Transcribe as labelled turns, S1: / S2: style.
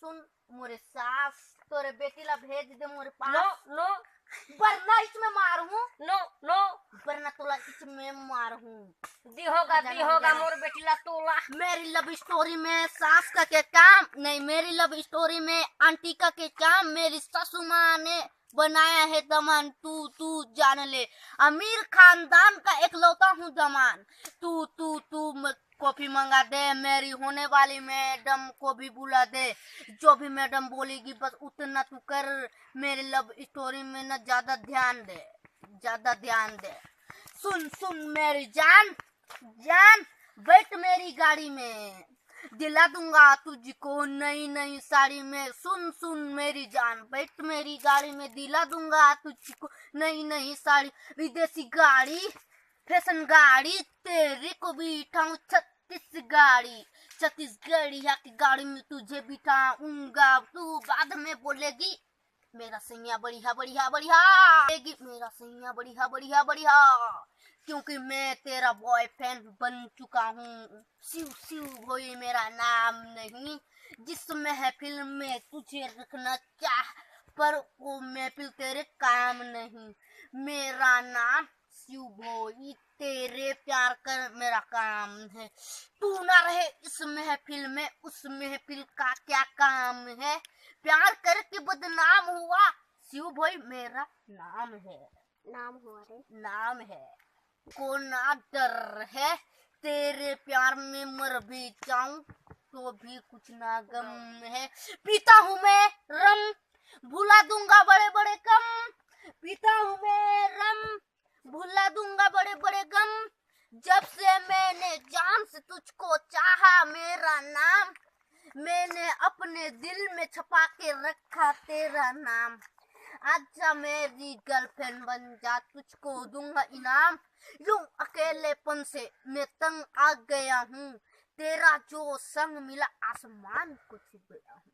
S1: सुन मोरे सास तोरे बेटी ला भेज दे मोरे पास।
S2: नो नो
S1: वरना इसमें मारूं।
S2: नो नो
S1: वरना तोला इसमें मारूं।
S2: दी होगा मोर बेटी ला तोला।
S1: मेरी लव स्टोरी में सास का के काम नहीं, मेरी लव स्टोरी में आंटी का के काम। मेरी सासू माँ ने बनाया है दमान, तू तू जान ले। अमीर खानदान का एकलौता हूँ दमान। तू तू तू कॉफी मंगा दे, मेरी होने वाली मैडम को भी बुला दे। जो भी मैडम बोलेगी बस उतना तू कर। मेरी लव स्टोरी में न ज्यादा ध्यान दे, ज्यादा ध्यान दे। सुन सुन मेरी जान जान, बैठ मेरी गाड़ी में, दिला दूंगा तुझको नई नई साड़ी में। सुन सुन मेरी जान, बैठ मेरी गाड़ी में, दिला दूंगा तुझको नई नई साड़ी। विदेशी गाड़ी, फैशन गाड़ी, तेरे को बिठाऊं 36 गाड़ी, 36 गाड़िया की गाड़ी में तुझे बिठाऊंगा। तू बाद में बोलेगी मेरा सैया बढ़िया बढ़िया बढ़िया, मेरा सैया बढ़िया बढ़िया बढ़िया, क्योंकि मैं तेरा बॉयफ्रेंड बन चुका हूँ। शिव शिव भोई मेरा नाम नहीं, जिस महफिल में तुझे रखना चाह पर वो महफिल तेरे काम नहीं। मेरा नाम शिव भोई, तेरे प्यार कर मेरा काम है। तू ना रहे इस महफिल में, उस महफिल का क्या काम है। प्यार करके बदनाम हुआ, शिव भोई मेरा नाम है।
S2: नाम हुआ रे,
S1: नाम है। को ना डर है, तेरे प्यार में मर भी जाऊं तो भी कुछ ना गम है। पीता हूँ मैं रम, भुला दूंगा बड़े बड़े गम। पीता हूँ मैं रम, भुला दूंगा बड़े बड़े गम। जब से मैंने जान से तुझको चाहा, मेरा नाम मैंने अपने दिल में छपा के रखा तेरा नाम। आजा मेरी गर्लफ्रेंड बन जा, तुझको दूंगा इनाम। यूं अकेलेपन से मैं तंग आ गया हूँ, तेरा जो संग मिला आसमान को छू गया हूँ।